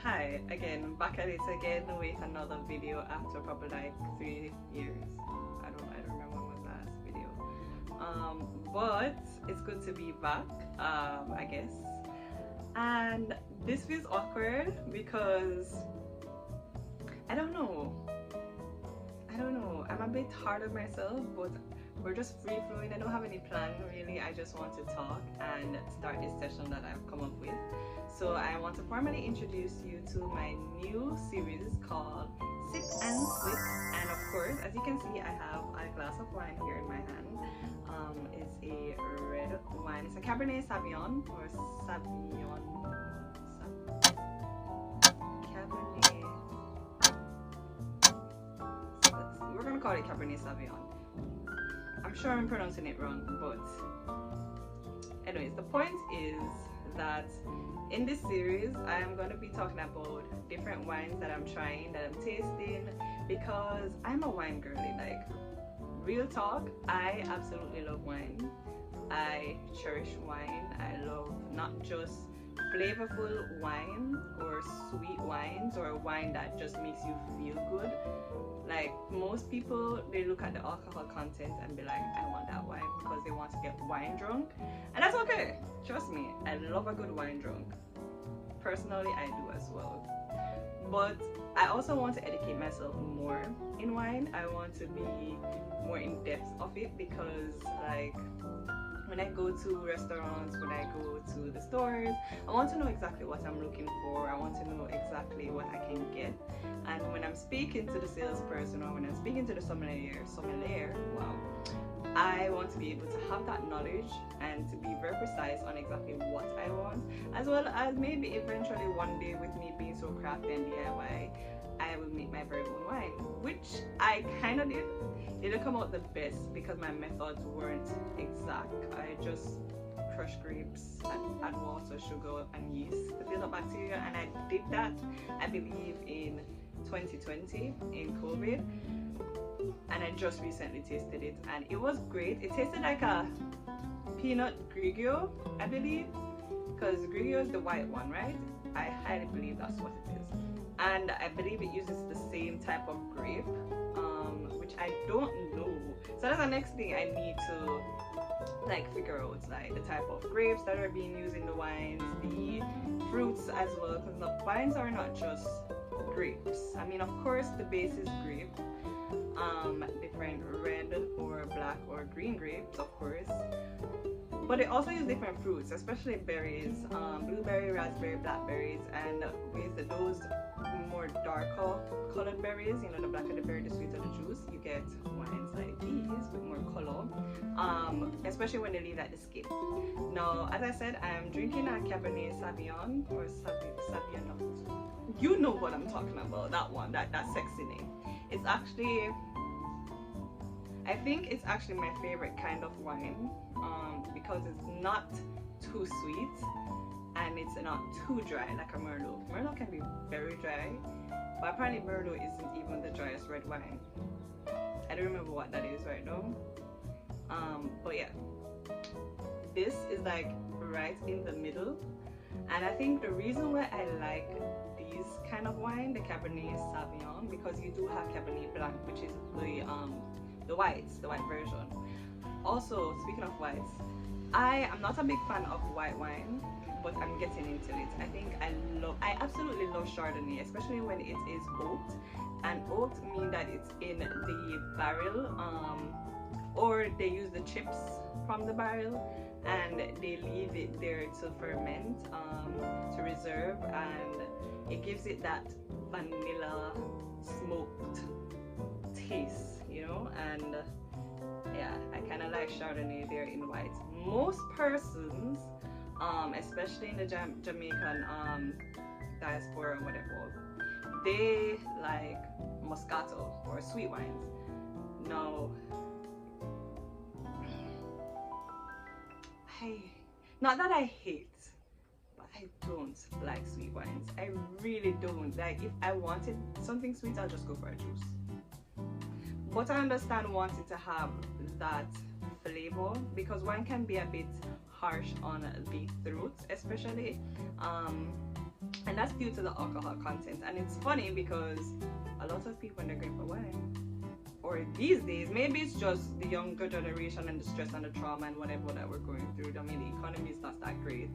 Hi again, back at it again with another video after probably like 3 years. I don't remember when was the last video. But it's good to be back, I guess. And this feels awkward because I don't know. I'm a bit hard on myself, but we're just free flowing. I don't have any plan really. I just want to talk and start this session that I've come up with. So I want to formally introduce you to my new series called Sip and Sip. And of course, as you can see, I have a glass of wine here in my hand. It's a red wine. It's a Cabernet Sauvignon or Sauvignon. Cabernet. We're gonna call it Cabernet Sauvignon. I'm sure I'm pronouncing it wrong, but anyways, the point is that in this series I am going to be talking about different wines that I'm trying, that I'm tasting, because I'm a wine girly. Like, real talk, I absolutely love wine. I cherish wine. I love not just flavorful wine or sweet wines or wine that just makes you feel good. Like, most people, they look at the alcohol content and be like, I want that wine, because they want to get wine drunk, and that's okay. Trust me, I love a good wine drunk. Personally, I do as well. But I also want to educate myself more in wine. I want to be more in depth of it, because like, when I go to restaurants, when I go to the stores, I want to know exactly what I'm looking for. I want to know exactly what I can get. And when I'm speaking to the salesperson, or when I'm speaking to the sommelier, wow, I want to be able to have that knowledge and to be very precise on exactly what I want, as well as maybe eventually one day, with me being so crafty and DIY, I will make my very own wine, which I kind of did. It didn't come out the best because my methods weren't exact. I just crushed grapes, add water, sugar, and yeast to build up bacteria, and I did that, I believe, in 2020 in COVID, and I just recently tasted it, and it was great. It tasted like a peanut Grigio, I believe, because Grigio is the white one, right? I highly believe that's what it is. And I believe it uses the same type of grape, which I don't know. So that's the next thing I need to like figure out, like the type of grapes that are being used in the wines, the fruits as well, because the wines are not just grapes. I mean, of course the base is grape, different red or black or green grapes, of course, but they also use different fruits, especially berries, blueberry, raspberry, blackberries, and with those more darker colored berries, you know, the blacker the berry, the sweeter the juice, you get wines like these with more color, especially when they leave like the skin. Now, as I said, I'm drinking a Cabernet Sauvignon or Sauvignon. You know what I'm talking about, that one, that sexy name. It's actually, I think it's actually my favorite kind of wine, because it's not too sweet and it's not too dry like a Merlot. Merlot can be very dry, but apparently Merlot isn't even the driest red wine. I don't remember what that is right now. But yeah, this is like right in the middle, and I think the reason why I like these kind of wine, the Cabernet Sauvignon, because you do have Cabernet Blanc, which is the white version. Also, speaking of whites, I am not a big fan of white wine, but I'm getting into it. I think I absolutely love Chardonnay, especially when it is oaked. And oaked means that it's in the barrel, or they use the chips from the barrel and they leave it there to ferment, to reserve, and it gives it that vanilla smoked taste, you know. And yeah, I kind of like Chardonnay there in white. Most persons, especially in the Jamaican diaspora or whatever, they like Moscato or sweet wines. Now, not that I hate, but I don't like sweet wines. I really don't. Like, if I wanted something sweet, I'll just go for a juice. But I understand wanting to have that flavor, because wine can be a bit harsh on the throat, especially, and that's due to the alcohol content. And it's funny because a lot of people, when they're going for wine, or these days, maybe it's just the younger generation and the stress and the trauma and whatever that we're going through. I mean, the economy is not that great,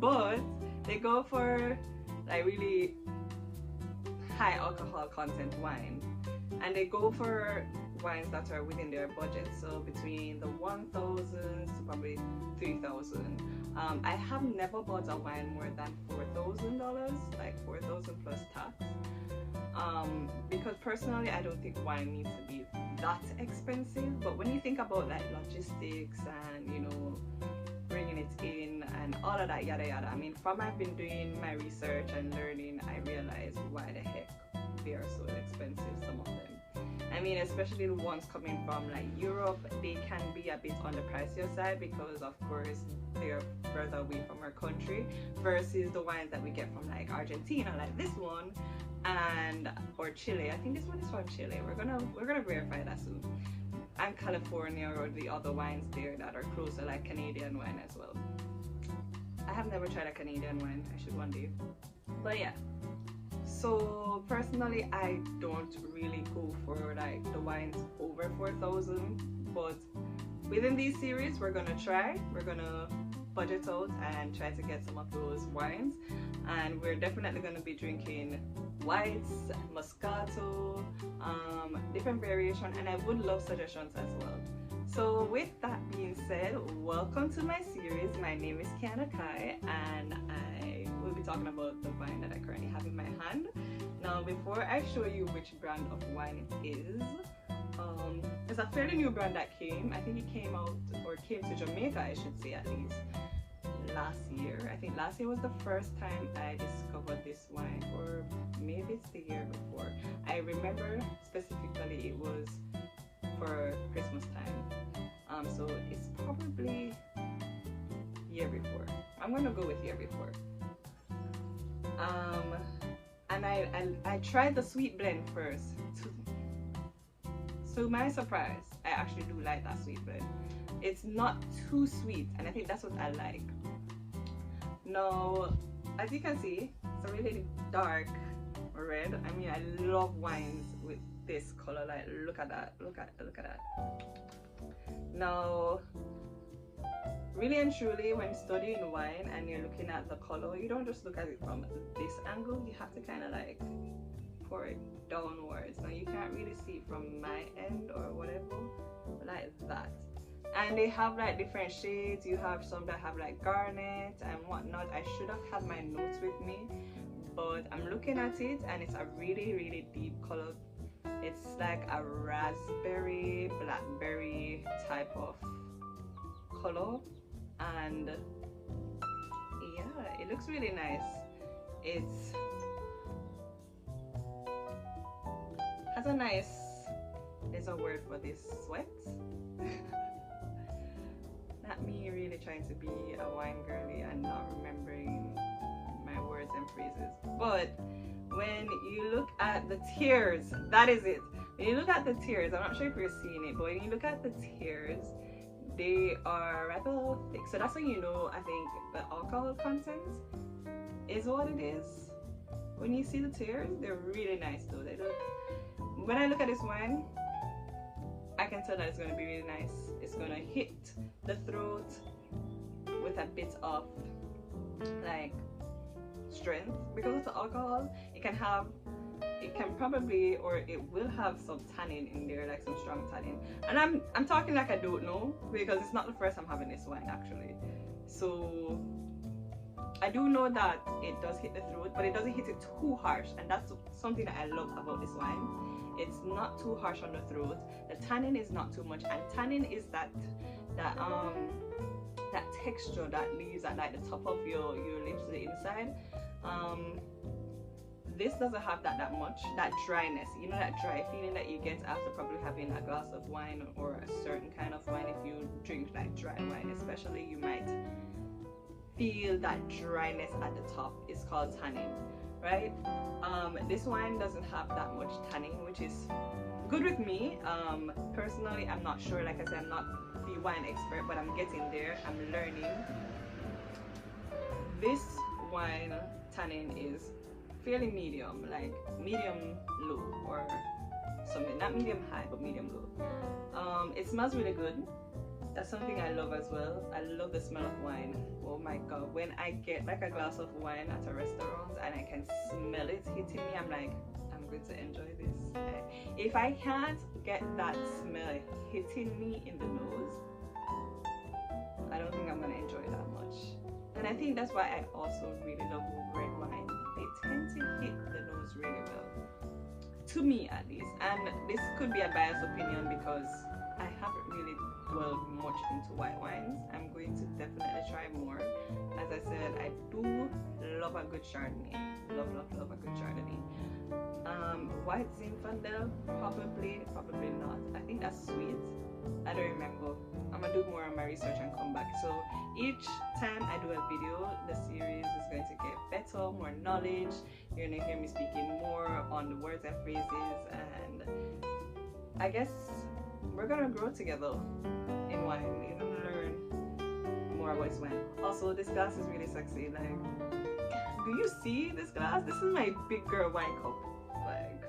but they go for like really high alcohol content wine, and they go for wines that are within their budget, so between the 1,000 to probably 3,000. I have never bought a wine more than $4,000, like 4,000 plus tax, because personally I don't think wine needs to be that expensive. But when you think about like logistics and, you know, bringing it in and all of that yada yada, I mean, from I've been doing my research and learning, I realized why the heck they are so expensive, some of them. I mean, especially the ones coming from like Europe, they can be a bit on the pricier side because of course they're further away from our country, versus the wines that we get from like Argentina, like this one, and or Chile. I think this one is from Chile. We're gonna verify that soon. And California, or the other wines there that are closer, like Canadian wine as well. I have never tried a Canadian wine. I should one day. But yeah. So personally, I don't really go for like the wines over 4,000, but within these series, we're gonna budget out and try to get some of those wines, and we're definitely gonna be drinking whites, Moscato, different variation, and I would love suggestions as well. So with that being said, welcome to my series. My name is Kiana Kai, and I will be talking about the wine that I currently have in my hand. Now, before I show you which brand of wine it is, it's a fairly new brand that came. I think it came out, or came to Jamaica, I should say, at least last year. I think last year was the first time I discovered this wine, or maybe it's the year before. I remember specifically it was for Christmas time. So it's probably year before. I'm gonna go with year before. And I tried the sweet blend first. To my surprise, I actually do like that sweet blend. It's not too sweet, and I think that's what I like. Now, as you can see, it's a really dark red. I mean, I love wines with this color. Like, look at that. Look at that. Now, really and truly, when studying wine and you're looking at the color, you don't just look at it from this angle. You have to kind of like pour it downwards. Now, you can't really see it from my end or whatever, like that. And they have like different shades. You have some that have like garnet and whatnot. I should have had my notes with me, but I'm looking at it and it's a really deep color. It's like a raspberry, blackberry type of color, and yeah, it looks really nice. It's has a nice, there's a word for this, sweat. Not me really trying to be a wine girly and not remembering my words and phrases, but when you look at the tears, that is it. When you look at the tears, I'm not sure if you're seeing it, but when you look at the tears, they are rather thick. So that's when you know, I think, the alcohol content is what it is. When you see the tears, they're really nice though. They look, when I look at this wine, I can tell that it's going to be really nice. It's going to hit the throat with a bit of like strength because of the alcohol. It can probably, or it will have some tannin in there, like some strong tannin. And I'm talking like I don't know, because it's not the first time having this wine actually. So I do know that it does hit the throat, but it doesn't hit it too harsh, and that's something that I love about this wine. It's not too harsh on the throat. The tannin is not too much, and tannin is that texture that leaves at like the top of your lips, the inside. This doesn't have that much, that dryness, you know, that dry feeling that you get after probably having a glass of wine or a certain kind of wine. If you drink like dry wine especially, you might feel that dryness at the top. It's called tannin, right? This wine doesn't have that much tannin, which is good with me. Personally, I'm not sure. Like I said, I'm not the wine expert, but I'm getting there. I'm learning. This wine tannin is fairly medium, like medium low or something. Not medium high, but medium low. It smells really good. That's something I love as well. I love the smell of wine. Oh my god, when I get like a glass of wine at a restaurant and I can smell it hitting me, I'm like, I'm going to enjoy this. If I can't get that smell hitting me in the nose, I don't think I'm going to enjoy it that much. And I think that's why I also really love red wine. They tend to hit the nose really well, to me at least. And this could be a biased opinion because I haven't really dwelled much into white wines. I'm going to definitely try more. As I said, I do love a good Chardonnay. Love a good Chardonnay. White Zinfandel, probably not. I think that's sweet. I don't remember. I'm gonna do more on my research and come back. So each time I do a video, the series is going to get better, more knowledge. You're gonna hear me speaking more on the words and phrases, and I guess we're gonna grow together in wine. You're gonna learn more about wine. Also, this glass is really sexy. Like, do you see this glass? This is my big girl wine cup. Like,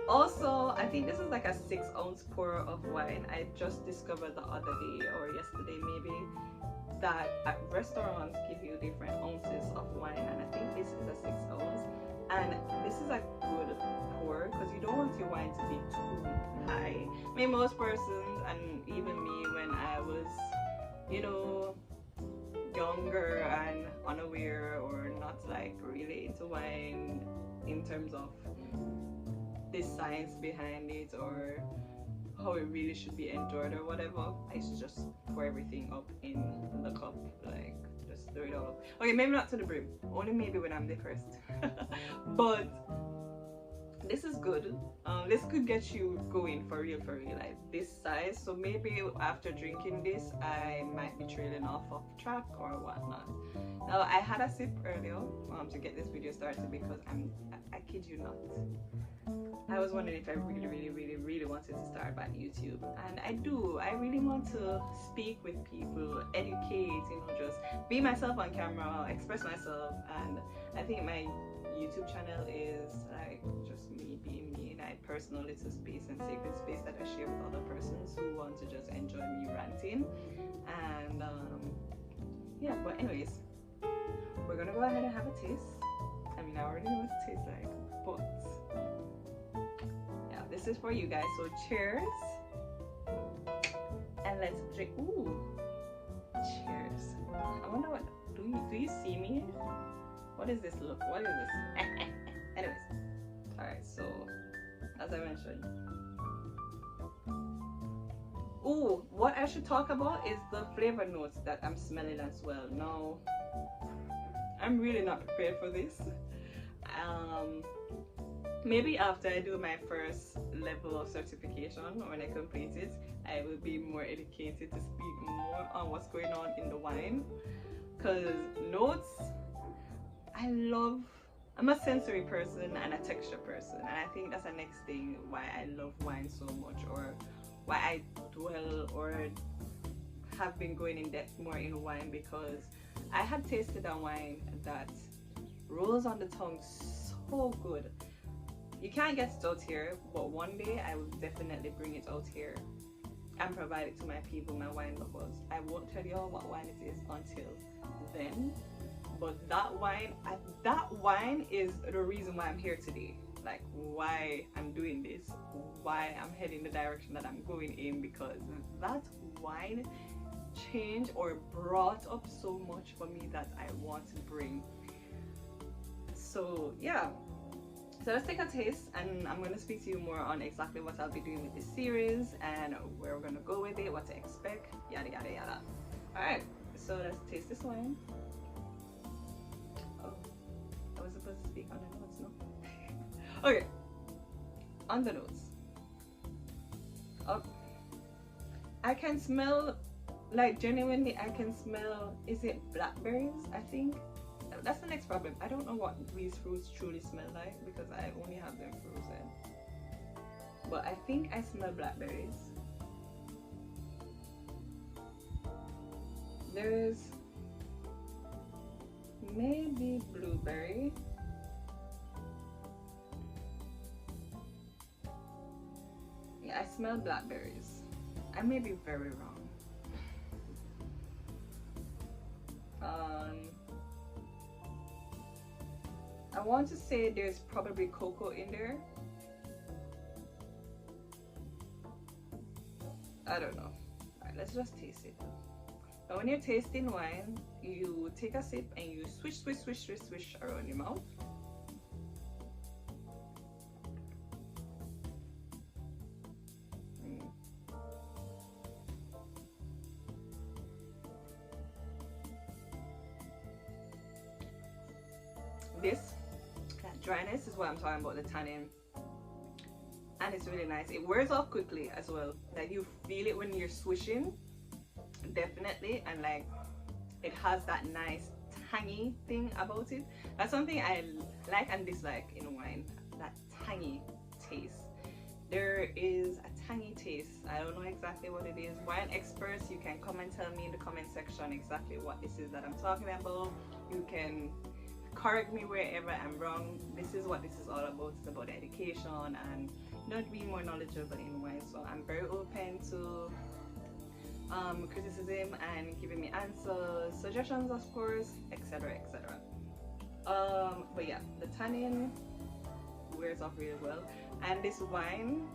also, I think this is like a 6-ounce pour of wine. I just discovered the other day or yesterday maybe that at restaurants give you different ounces of wine, and I think this is a 6 ounce. And this is a good pour because you don't want your wine to be too high. I mean, most persons, and even me when I was, you know, younger and unaware or not like really into wine in terms of the science behind it or how it really should be enjoyed or whatever, I used to just pour everything up in the cup, like just throw it all up. Okay, maybe not to the brim, only maybe when I'm depressed. But this is good. This could get you going for real, like this size. So maybe after drinking this, I might be trailing off track or whatnot. Now, I had a sip earlier to get this video started because I kid you not, I was wondering if I really wanted to start back YouTube, and I do. I really want to speak with people, educate, you know, just be myself on camera, express myself. And I think my YouTube channel is like just me being me in a personal little space and sacred space that I share with other persons who want to just enjoy me ranting. And yeah, but anyways, we're gonna go ahead and have a taste. I mean, I already know what it tastes like, but yeah, this is for you guys. So cheers, and let's drink. Ooh, cheers. I wonder what, do you see me? What is this look? What is this? Anyways, all right, so as I mentioned, ooh, what I should talk about is the flavor notes that I'm smelling as well. Now, I'm really not prepared for this. Maybe after I do my first level of certification, or when I complete it, I will be more educated to speak more on what's going on in the wine. Because notes, I'm a sensory person and a texture person, and I think that's the next thing why I love wine so much, or why I dwell or have been going in depth more in wine, because I had tasted a wine that rolls on the tongue so good. You can't get it out here, but one day I will definitely bring it out here and provide it to my people, my wine lovers. I won't tell you all what wine it is until then, but that wine is the reason why I'm here today. Like, why I'm doing this, why I'm heading the direction that I'm going in, because that wine changed or brought up so much for me that I want to bring. So yeah, so let's take a taste, and I'm going to speak to you more on exactly what I'll be doing with this series and where we're going to go with it, what to expect, yada yada yada. Alright, so let's taste this wine. Oh, I was supposed to speak on the notes, no? Okay, on the notes. Oh, I can smell, like genuinely I can smell, is it blackberries? I think that's the next problem. I don't know what these fruits truly smell like because I only have them frozen, but I think I smell blackberries. There's maybe blueberry. Yeah, I smell blackberries. I may be very wrong. I want to say there's probably cocoa in there. I don't know. Alright, let's just taste it. Now when you're tasting wine, you take a sip and you swish around your mouth. This dryness is what I'm talking about, the tannin, and it's really nice. It wears off quickly as well. Like you feel it when you're swishing, definitely, and like it has that nice tangy thing about it. That's something I like and dislike in wine, that tangy taste. There is a tangy taste. I don't know exactly what it is. Wine experts, you can come and tell me in the comment section exactly what this is that I'm talking about. You can correct me wherever I'm wrong. This is what this is all about. It's about education and not being more knowledgeable in wine. So I'm very open to criticism and giving me answers, suggestions, of course, etc, etc. But yeah, the tannin wears off really well, and this wine,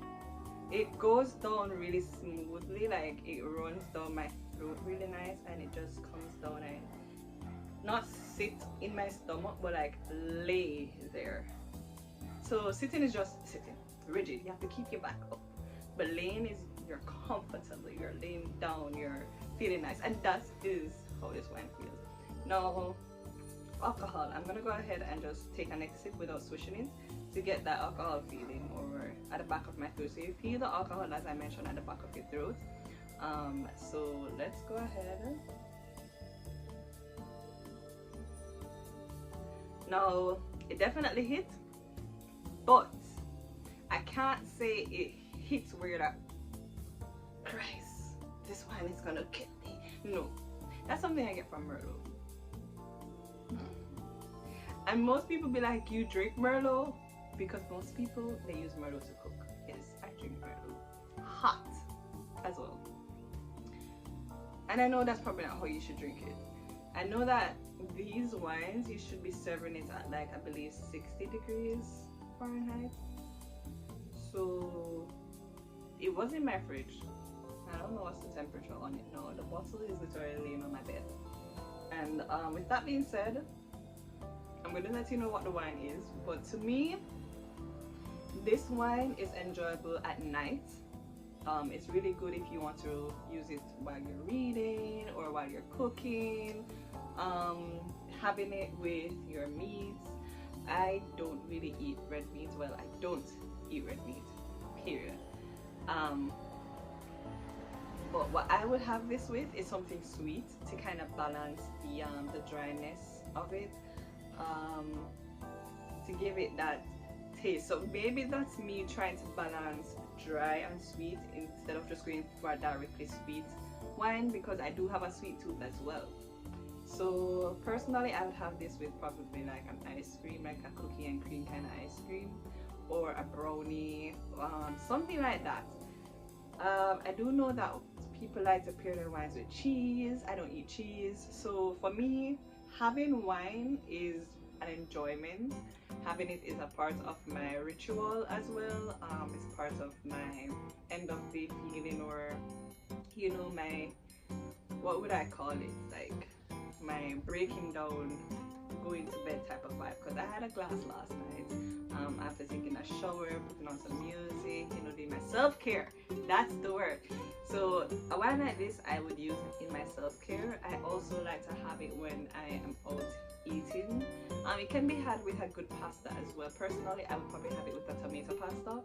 it goes down really smoothly. Like it runs down my throat really nice, and it just comes down and not sit in my stomach, but like lay there. So sitting is just sitting, rigid. You have to keep your back up. But laying is you're comfortable, you're laying down, you're feeling nice, and that is how this wine feels. Now, alcohol. I'm gonna go ahead and just take a next sip without swishing it to get that alcohol feeling over at the back of my throat. So you feel the alcohol, as I mentioned, at the back of your throat. So let's go ahead. Now, it definitely hit, but I can't say it hits where you're like, Christ, this wine is gonna kill me. No, that's something I get from Merlot. And most people be like, you drink Merlot? Because most people, they use Merlot to cook. Yes, I drink Merlot. Hot as well. And I know that's probably not how you should drink it. I know that these wines, you should be serving it at like, I believe 60 degrees Fahrenheit. So it was in my fridge. I don't know what's the temperature on it now. The bottle is literally laying on my bed. And with that being said, I'm going to let you know what the wine is. But to me, this wine is enjoyable at night. It's really good if you want to use it while you're reading or while you're cooking. Having it with your meats. I don't really eat red meat. Well, I don't eat red meat, period. But what I would have this with is something sweet to kind of balance the dryness of it, to give it that taste. So maybe that's me trying to balance dry and sweet instead of just going for a directly sweet wine, because I do have a sweet tooth as well. So personally, I would have this with probably like an ice cream, like a cookie and cream kind of ice cream, or a brownie, something like that. I do know that people like to pair their wines with cheese. I don't eat cheese, so for me, having wine is an enjoyment. Having it is a part of my ritual as well. It's part of my end of day feeling, or you know, my, what would I call it, like my breaking down, going to bed type of vibe. Because I had a glass last night after taking a shower, putting on some music, you know, doing my self-care. That's the word. So a wine like this I would use in my self-care. I also like to have it when I am out eating. It can be had with a good pasta as well. Personally, I would probably have it with a tomato pasta,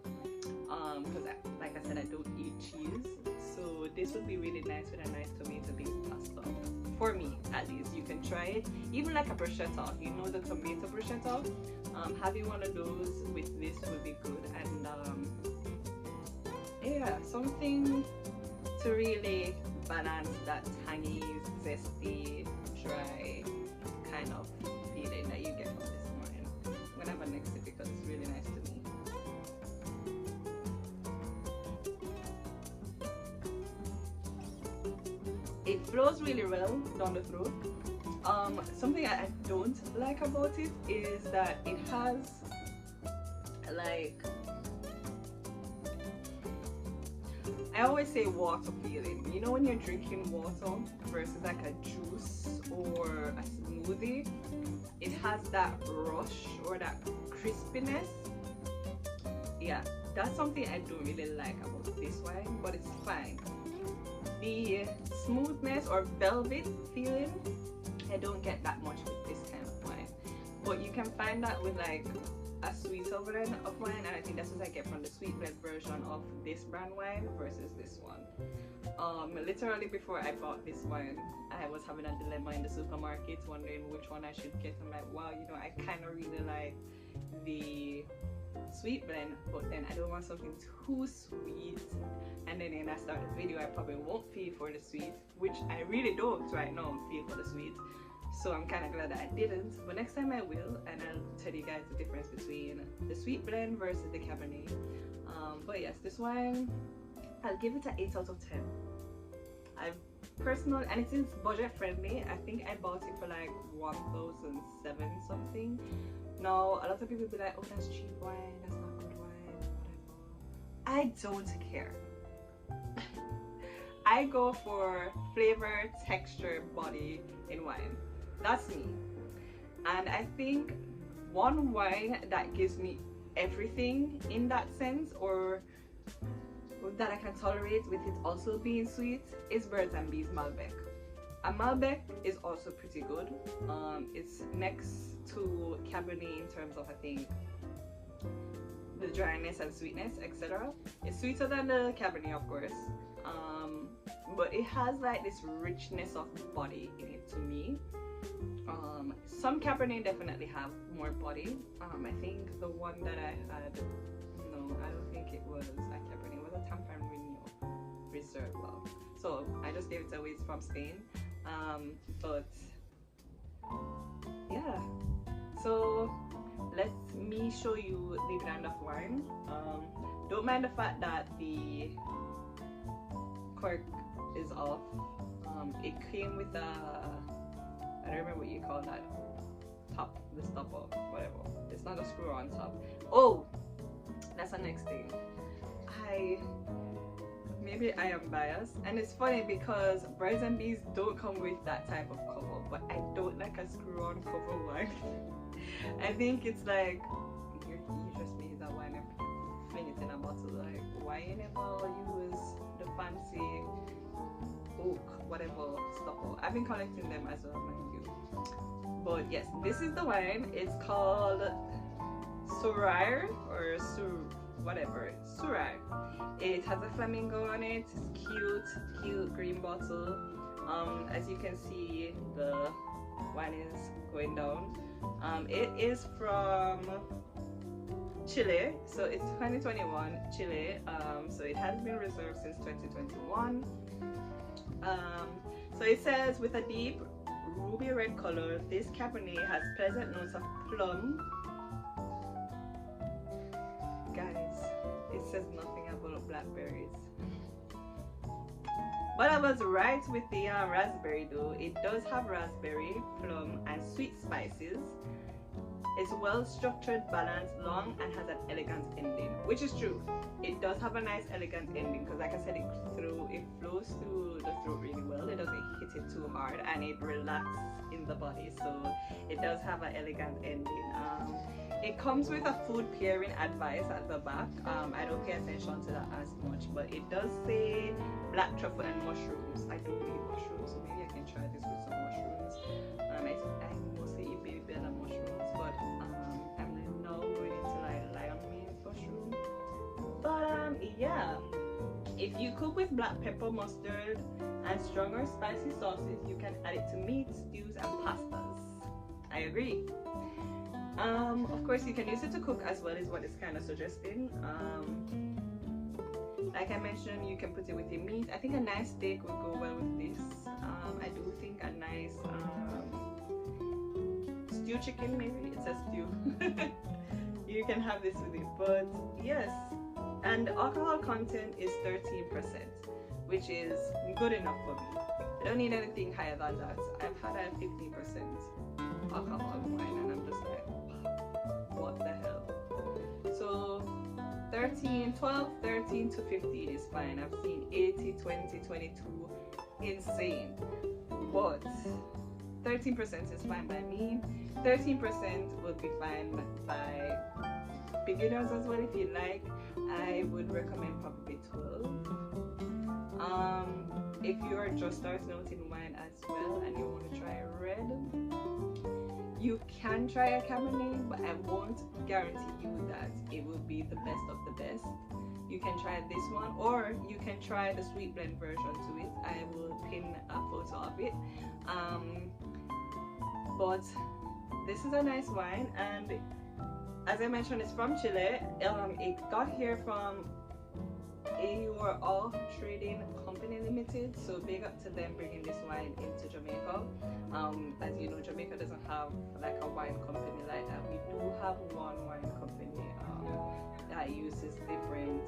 because like I said, I don't eat cheese, so this would be really nice with a nice tomato based pasta. For me, at least. You can try it, even like a bruschetta, you know, the tomato bruschetta. Having one of those with this would be good. And yeah, something to really balance that tangy, zesty, dry kind of feeling that you get from this wine. I'm gonna have a next sip because it's really nice to me. It flows really well down the throat. Something I don't like about it is that it has like, I always say water feeling. You know when you're drinking water versus like a juice or a smoothie, it has that rush or that crispiness. Yeah, that's something I don't really like about this wine, but it's fine. The smoothness or velvet feeling, I don't get that much with this kind of wine, but you can find that with like a sweeter blend of wine, and I think that's what I get from the sweet blend version of this brand wine versus this one. Literally before I bought this wine, I was having a dilemma in the supermarket wondering which one I should get. I'm like, wow, you know, I kind of really like the sweet blend, but then I don't want something too sweet, and then when I start the video I probably won't feel for the sweet, which I really don't right now feel for the sweet. So I'm kind of glad that I didn't, but next time I will, and I'll tell you guys the difference between the sweet blend versus the Cabernet. But yes, this wine, I'll give it an 8 out of 10. I personally, and it is budget friendly. I think I bought it for like 1,007 something. Now a lot of people be like, oh, that's cheap wine, that's not good wine, whatever. I don't care. I go for flavor, texture, body in wine. That's me. And I think one wine that gives me everything in that sense, or that I can tolerate with it also being sweet, is Birds and Bees Malbec. And Malbec is also pretty good. It's next to Cabernet in terms of, I think, the dryness and sweetness, etc. It's sweeter than the Cabernet, of course, but it has like this richness of body in it to me. Some Cabernet definitely have more body. I think the one that I had, no, I don't think it was a Cabernet, it was a Tempranillo Reserve. So I just gave it away, it's from Spain. But yeah, so let me show you the brand of wine. Don't mind the fact that the cork is off. It came with a, I don't remember what you call that top, the stopper, whatever. It's not a screw on top. Oh, that's the next thing. Maybe I am biased, and it's funny because Birds and Bees don't come with that type of cover, but I don't like a screw-on cover wine. I think it's like you just made that wine and fling it in a bottle. Like, why you never use the fancy oak, whatever stopper? I've been collecting them as well, mind you. But yes, this is the wine. It's called Surire or whatever, Surire. It has a flamingo on it. It's cute green bottle. As you can see, the wine is going down. It is from Chile, so it's 2021 Chile. So it has been reserved since 2021. So it says, with a deep ruby red color, this Cabernet has pleasant notes of plum. Guys, it says nothing about blackberries, but I was right with the raspberry though. It does have raspberry, plum, and sweet spices. It's well structured, balanced, long, and has an elegant ending, which is true. It does have a nice elegant ending because, like I said, it flows through the throat really well. It doesn't hit it too hard, and it relaxes in the body, so it does have an elegant ending. It comes with a food pairing advice at the back. I don't pay attention to that as much, but it does say black truffle and mushrooms. I don't eat mushrooms, so maybe I can try this with some mushrooms. I mostly eat baby bell and mushrooms, but I'm now going into like lion meat mushroom. But yeah, if you cook with black pepper, mustard, and stronger spicy sauces, you can add it to meat, stews, and pastas. I agree. Of course, you can use it to cook as well, is what it's kind of suggesting. Like I mentioned, you can put it with your meat. I think a nice steak would go well with this. I do think a nice stew chicken, maybe. It's a stew. You can have this with it. But yes, and the alcohol content is 13%, which is good enough for me. I don't need anything higher than that. I've had a 15% alcohol wine and I'm just like, what the hell? So 12, 13 to 15 is fine. I've seen 80, 20, 22, insane. But 13% is fine by me. 13% would be fine by beginners as well if you like. I would recommend probably 12. If you're just starting out in wine as well and you want to try a red, you can try a Cabernet, but I won't guarantee you that it will be the best of the best. You can try this one, or you can try the sweet blend version to it. I will pin a photo of it. But this is a nice wine, and as I mentioned, it's from Chile. It got here from AUR Trading Company Limited, so big up to them bringing this wine into Jamaica. As you know, Jamaica doesn't have like a wine company like that. We do have one wine company that uses different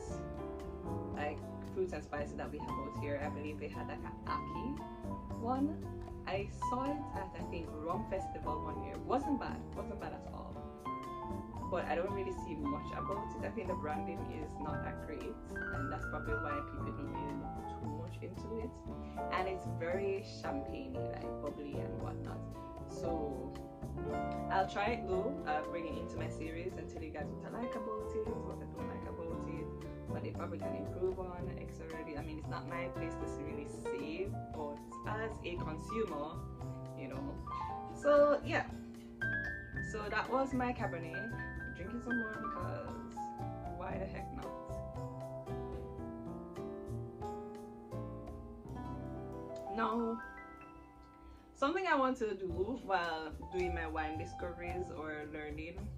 like fruits and spices that we have out here. I believe they had like an Aki one. I saw it at, I think, Rum Festival one year. Wasn't bad at all. But I don't really see much about it. I think the branding is not that great, and that's probably why people don't really look too much into it. And it's very champagne-y, like bubbly and whatnot. So I'll try it though. I'll bring it into my series and tell you guys what I like about it, what I don't like about it, what they probably can improve on, etc. I mean, it's not my place to really say, but as a consumer, you know. So yeah. So that was my Cabernet. Drinking some more because why the heck not? Now, something I want to do while doing my wine discoveries or learning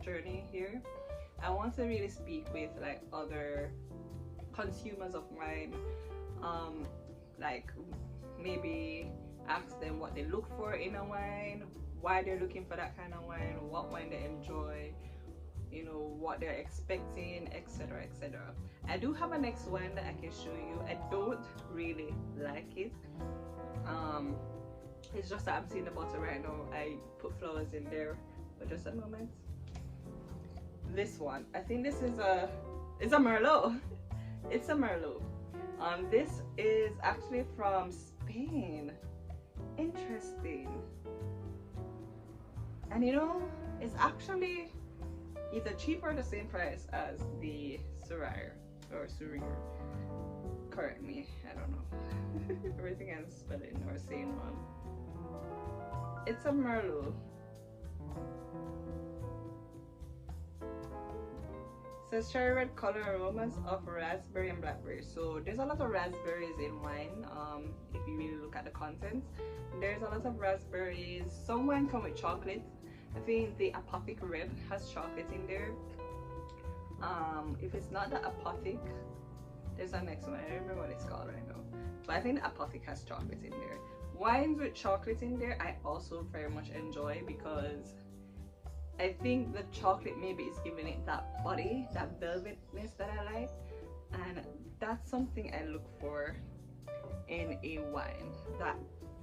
journey here, I want to really speak with like other consumers of wine, like maybe ask them what they look for in a wine, why they're looking for that kind of wine, what wine they enjoy, you know, what they're expecting, etc, etc. I do have a next wine that I can show you. I don't really like it. It's just that I'm seeing the bottle right now. I put flowers in there for just a moment. This one, I think this is it's a Merlot. It's a Merlot. This is actually from Spain. Interesting. And you know, it's actually either cheaper or the same price as the Surire or Surire. Correct me, I don't know. Everything I'm spelling or saying wrong. It's a Merlot. It says cherry red color aromas of raspberry and blackberry. So there's a lot of raspberries in wine. If you really look at the contents, there's a lot of raspberries. Some wine come with chocolate. I think the Apothic Red has chocolate in there. If it's not the Apothic, there's a next one. I don't remember what it's called right now. But I think the Apothic has chocolate in there. Wines with chocolate in there, I also very much enjoy because I think the chocolate maybe is giving it that body, that velvetness that I like. And that's something I look for in a wine, that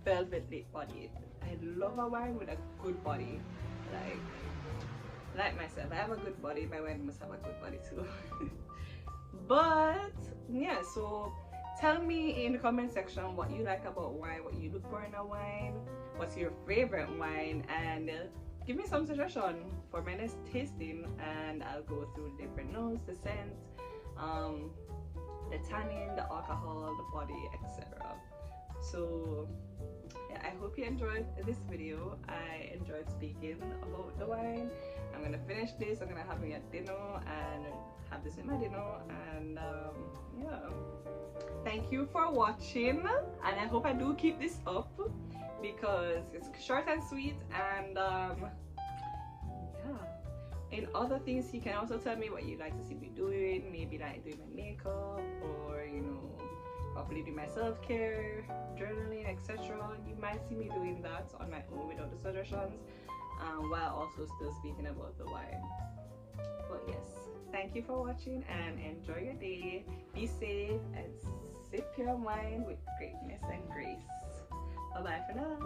velvetly body. I love a wine with a good body. Like myself, I have a good body, my wine must have a good body too. But yeah, so tell me in the comment section what you like about wine, what you look for in a wine, what's your favorite wine, and give me some suggestion for my next tasting, and I'll go through the different notes, the scent, the tannin, the alcohol, the body, etc. So yeah, I hope you enjoyed this video. I enjoyed speaking about the wine. I'm gonna finish this. I'm gonna have me at dinner and have this in my dinner, and yeah, thank you for watching, and I hope I do keep this up because it's short and sweet, and yeah, in other things, you can also tell me what you'd like to see me doing, maybe like doing my makeup, or you know, probably doing my self-care, journaling, etc. You might see me doing that on my own without the suggestions, while also still speaking about the wine. But yes, thank you for watching and enjoy your day. Be safe and sip your wine with greatness and grace. Bye bye for now.